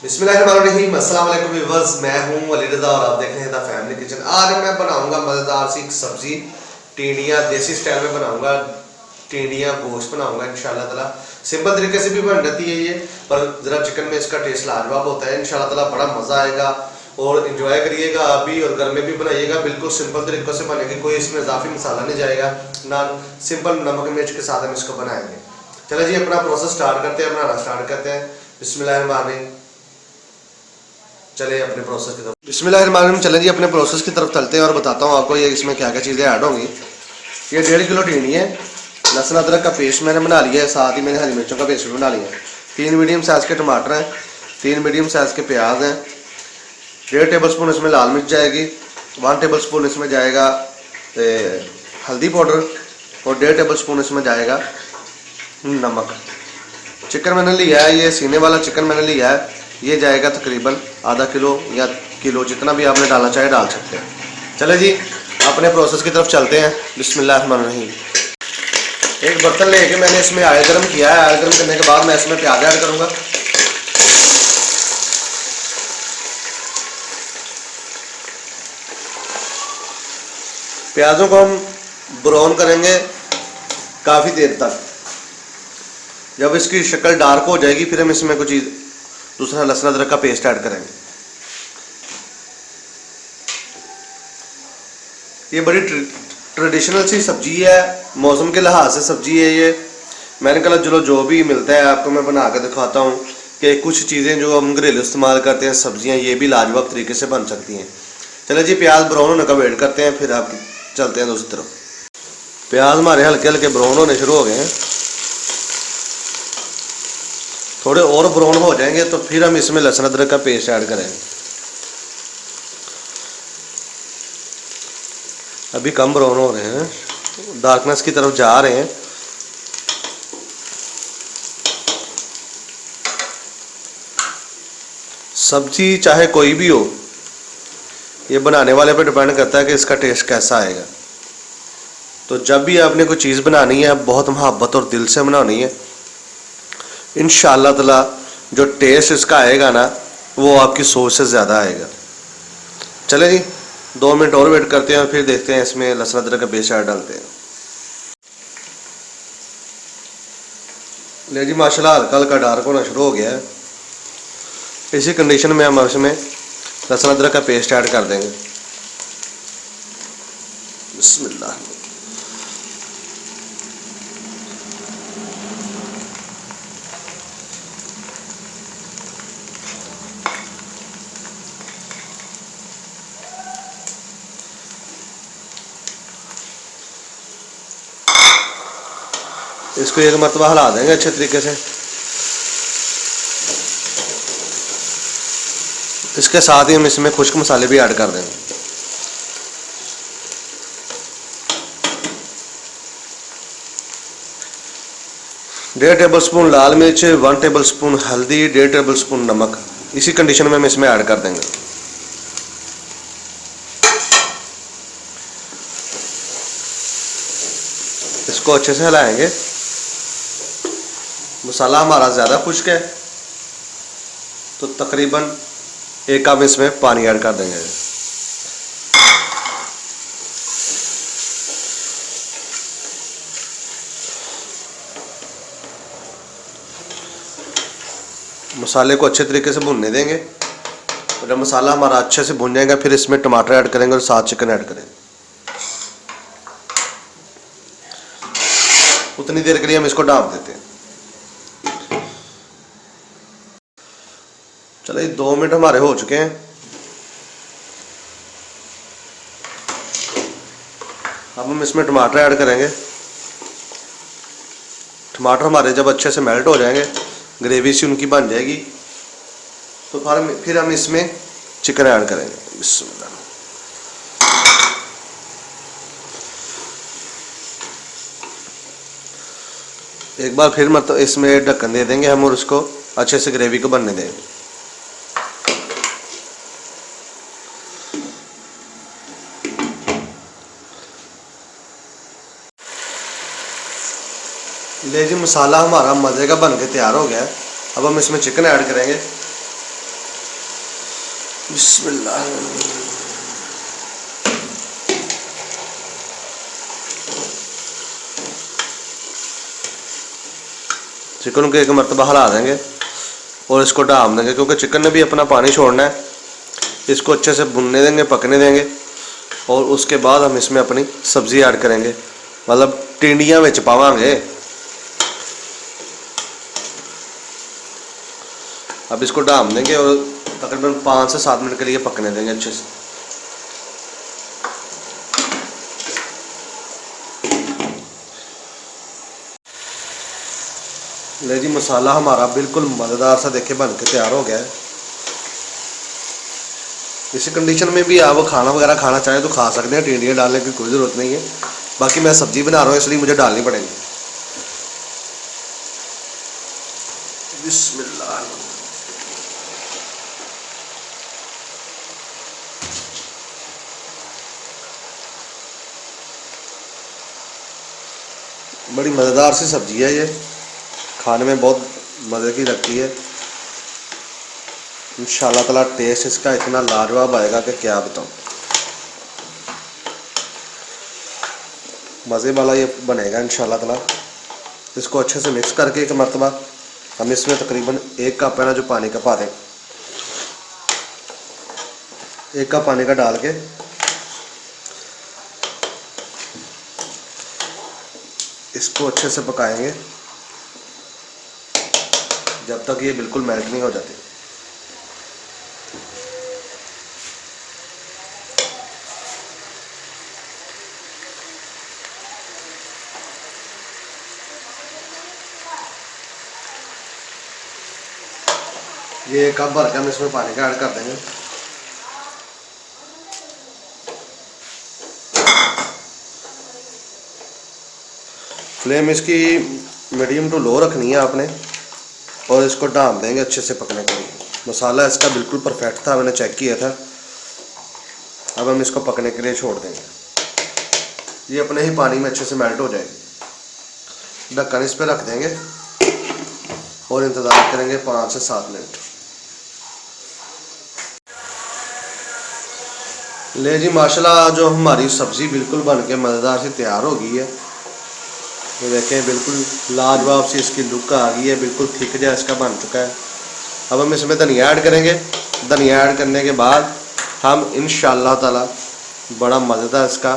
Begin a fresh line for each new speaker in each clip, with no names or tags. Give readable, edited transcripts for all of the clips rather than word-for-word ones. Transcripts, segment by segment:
बिस्मिल्लाहिर्रहमानिर्रहीम, अस्सलाम वालेकुम व्यूअर्स। मैं हूं अली रज़ा और आप देख रहे हैं द फैमिली किचन। आज मैं बनाऊंगा मज़ेदार सी सब्जी टिंडियाँ, देसी स्टाइल में बनाऊंगा। टिंडियाँ गोश्त बनाऊंगा इंशाल्लाह ताला। सिंपल तरीके से भी बन जाती है ये, पर ज़रा चिकन में इसका टेस्ट लाजवाब होता है। इंशाल्लाह ताला बड़ा मज़ा आएगा और इन्जॉय करिएगा आप भी और घर में भी बनाइएगा। बिल्कुल सिंपल तरीक़ों से बनेगी, कोई इसमें इजाफी मसाला नहीं जाएगा ना, सिंपल नमक मिर्च के साथ हम इसको बनाएंगे। चलो जी अपना प्रोसेस स्टार्ट करते हैं, बनाना स्टार्ट करते हैं। बिस्मिल्लाहिर्रहमानिर्रहीम, चले अपने प्रोसेस की तरफ। बिस्मिल्लाहिर्रहमानिर्रहीम, चलें जी अपने प्रोसेस की तरफ चलते हैं और बताता हूँ आपको ये इसमें क्या क्या चीज़ें ऐड होंगी। ये 1.5 किलो टिंडी है। लहसुन अदरक का पेस्ट मैंने बना लिया है, साथ ही मैंने हरी मिर्चों का पेस्ट भी बना लिया है। 3 मीडियम साइज़ के टमाटर हैं, 3 मीडियम साइज़ के प्याज हैं। 1.5 टेबल स्पून इसमें लाल मिर्च जाएगी, 1 टेबल स्पून इसमें जाएगा हल्दी पाउडर और 1.5 टेबल स्पून इसमें जाएगा नमक। चिकन मैंने लिया है, ये सीने वाला चिकन मैंने लिया है। ये जाएगा तकरीबन आधा किलो या किलो, जितना भी आपने डालना चाहे डाल सकते हैं। चले जी अपने प्रोसेस की तरफ चलते हैं। बिस्मिल्लाहिर्रहमानिर्रहीम, एक बर्तन लेके मैंने इसमें ऑयल गर्म किया है। ऑयल गर्म करने के बाद मैं इसमें प्याज ऐड करूँगा। प्याज़ों को हम ब्राउन करेंगे काफ़ी देर तक। जब इसकी शक्ल डार्क हो जाएगी फिर हम इसमें कुछ दूसरा लहसुन अदरक का पेस्ट ऐड करेंगे। ये बड़ी ट्रेडिशनल सी सब्जी है, मौसम के लिहाज से सब्जी है ये। मैंने कहा चलो जो भी मिलता है आपको मैं बना कर दिखाता हूँ कि कुछ चीज़ें जो हम घरेलू इस्तेमाल करते हैं सब्जियाँ, ये भी लाजवाब तरीके से बन सकती हैं। चलो जी प्याज ब्राउन होने का वेट करते हैं, फिर आप चलते हैं दूसरी तरफ। प्याज हमारे हल्के हल्के ब्राउन होने शुरू हो गए हैं। थोड़े और ब्राउन हो जाएंगे तो फिर हम इसमें लहसुन अदरक का पेस्ट ऐड करेंगे। अभी कम ब्राउन हो रहे हैं, डार्कनेस की तरफ जा रहे हैं। सब्जी चाहे कोई भी हो, ये बनाने वाले पे डिपेंड करता है कि इसका टेस्ट कैसा आएगा। तो जब भी आपने कोई चीज़ बनानी है बहुत मोहब्बत और दिल से बनानी है, इंशाअल्लाह ताला जो टेस्ट इसका आएगा ना वो आपकी सोच से ज़्यादा आएगा। चले जी 2 मिनट और वेट करते हैं और फिर देखते हैं इसमें लहसुन अदरक का पेस्ट ऐड डालते हैं। ले जी माशाल्लाह हल्का हल्का डार्क होना शुरू हो गया है। इसी कंडीशन में हम इसमें लहसुन अदरक का पेस्ट ऐड कर देंगे। बिस्मिल्लाह, इसको एक मरतबा हिला देंगे अच्छे तरीके से। इसके साथ ही हम इसमें खुश्क मसाले भी ऐड कर देंगे। डेढ़ टेबल स्पून लाल मिर्च, 1 टेबल स्पून हल्दी, 1.5 टेबल स्पून नमक। इसी कंडीशन में हम इसमें ऐड कर देंगे। इसको अच्छे से हिलाएंगे। मसाला हमारा ज़्यादा खुश्क है तो तकरीबन 1 कप इसमें पानी ऐड कर देंगे। मसाले को अच्छे तरीके से भुनने देंगे और जब मसाला हमारा अच्छे से भुन जाएगा फिर इसमें टमाटर ऐड करेंगे और साथ चिकन ऐड करेंगे। उतनी देर के लिए हम इसको ढाँप देते हैं। चलिए 2 मिनट हमारे हो चुके हैं। अब हम इसमें टमाटर ऐड करेंगे। टमाटर हमारे जब अच्छे से मेल्ट हो जाएंगे, ग्रेवी सी उनकी बन जाएगी, तो फिर हम इसमें चिकन ऐड करेंगे। बिस्मिल्लाह, एक बार फिर मतलब इसमें ढक्कन दे देंगे हम और उसको अच्छे से ग्रेवी को बनने देंगे। ले जी मसाला हमारा मज़े का बन के तैयार हो गया है। अब हम इसमें चिकन ऐड करेंगे। बिस्मिल्लाह। चिकन को एक मरतबा हिला देंगे और इसको ढाम देंगे, क्योंकि चिकन ने भी अपना पानी छोड़ना है। इसको अच्छे से भुनने देंगे, पकने देंगे, और उसके बाद हम इसमें अपनी सब्ज़ी ऐड करेंगे, मतलब टिंडियाँ विच पावांगे। अब इसको ढाम देंगे और तकरीबन 5 से 7 मिनट के लिए पकने देंगे अच्छे से। ले जी, मसाला हमारा बिल्कुल मज़ेदार सा देखे बन के तैयार हो गया है। इसी कंडीशन में भी आप खाना वगैरह खाना चाहें तो खा सकते हैं, टिंडियाँ डालने की कोई ज़रूरत नहीं है। बाकी मैं सब्ज़ी बना रहा हूँ इसलिए मुझे डालनी पड़ेगी। बिस्मिल्लाह। बड़ी मज़ेदार सी सब्ज़ी है ये, खाने में बहुत मज़े की लगती है। इंशाल्लाह ताला टेस्ट इसका इतना लाजवाब आएगा कि क्या बताऊँ। मज़े वाला ये बनेगा इंशाल्लाह ताला। इसको अच्छे से मिक्स करके एक मरतबा हम इसमें तकरीबन 1 कप है ना जो पानी का पा दें, 1 कप पानी का डाल के इसको अच्छे से पकाएंगे जब तक ये बिल्कुल मेल्ट नहीं हो जाती। ये 1 कप भर के हम इसमें पानी का ऐड कर देंगे। फ्लेम इसकी मीडियम टू लो रखनी है आपने, और इसको ढाम देंगे अच्छे से पकने के लिए। मसाला इसका बिल्कुल परफेक्ट था, मैंने चेक किया था। अब हम इसको पकने के लिए छोड़ देंगे, ये अपने ही पानी में अच्छे से मेल्ट हो जाएगी। ढक्कन इस पर रख देंगे और इंतज़ार करेंगे 5 से 7 मिनट। ले जी, माशाल्लाह जो हमारी सब्ज़ी बिल्कुल बन के मज़ेदार से तैयार हो गई है। ये देखें, बिल्कुल लाजवाब सी इसकी लुक आ गई है, बिल्कुल थिक जैसा इसका बन चुका है। अब हम इसमें धनिया ऐड करेंगे। धनिया ऐड करने के बाद हम इंशाल्लाह ताला बड़ा मज़ेदार इसका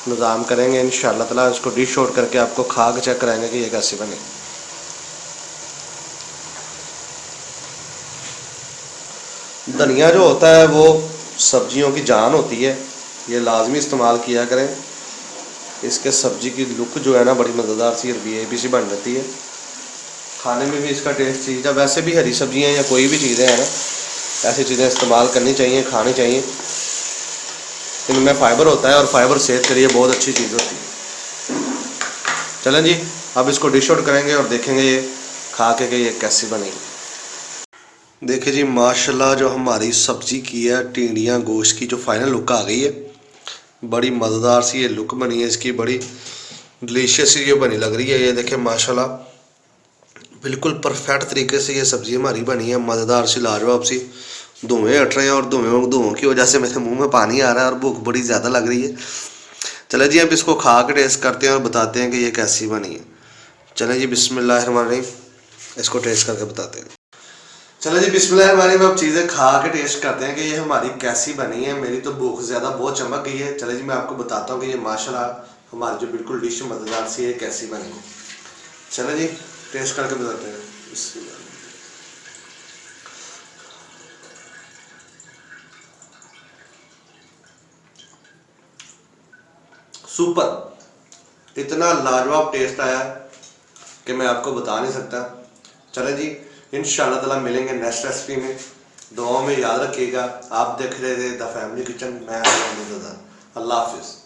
निज़ाम करेंगे। इंशाल्लाह ताला इसको डिश आउट करके आपको खा के चेक कराएंगे कि ये कैसी बनी। धनिया जो होता है वो सब्जियों की जान होती है, ये लाजमी इस्तेमाल किया करें। इसके सब्जी की लुक जो है ना बड़ी मज़ेदार सी वीआईपी सी बन जाती है, खाने में भी इसका टेस्ट चीज़ है। वैसे भी हरी सब्जियां या कोई भी चीज़ें हैं ना, ऐसी चीज़ें इस्तेमाल करनी चाहिए, खानी चाहिए। इनमें फ़ाइबर होता है और फाइबर सेहत के लिए बहुत अच्छी चीज़ होती है। चलें जी, अब इसको डिश आउट करेंगे और देखेंगे ये खा के कि ये कैसी बनेगी। देखिए जी, माशाल्लाह जो हमारी सब्ज़ी की है टिंडियाँ गोश्त की जो फाइनल लुक आ गई है, बड़ी मज़ेदार सी ये लुक बनी है इसकी, बड़ी डिलीशियस सी ये बनी लग रही है। ये देखें माशाल्लाह बिल्कुल परफेक्ट तरीके से ये सब्ज़ी हमारी बनी है, मज़ेदार सी लाजवाब सी। धुएँ हट रहे हैं और धुएँ की वजह से मेरे मुंह में पानी आ रहा है और भूख बड़ी ज़्यादा लग रही है। चले जी, अब इसको खा के टेस्ट करते हैं और बताते हैं कि ये कैसी बनी है। चले जी, बिस्मिल्लाहिर्रहमानिर्रहीम, इसको टेस्ट करके बताते हैं। चलो जी, बिस्मिल्लाहिर्रहमानिर्रहीम, अब चीज़ें खा के टेस्ट करते हैं कि ये हमारी कैसी बनी है। मेरी तो भूख ज़्यादा बहुत चमक गई है। चलो जी, मैं आपको बताता हूँ कि ये माशाल्लाह हमारी जो बिल्कुल डिश मज़ेदार सी है कैसी बनी है। चलो जी, टेस्ट करके बताते हैं। सुपर, इतना लाजवाब टेस्ट आया कि मैं आपको बता नहीं सकता। चलो जी, इंशाल्लाह ताला मिलेंगे नेक्स्ट रेसिपी में। दुआओं में याद रखिएगा। आप देख रहे थे द फैमिली किचन, मैं अल्लाह हाफिज़।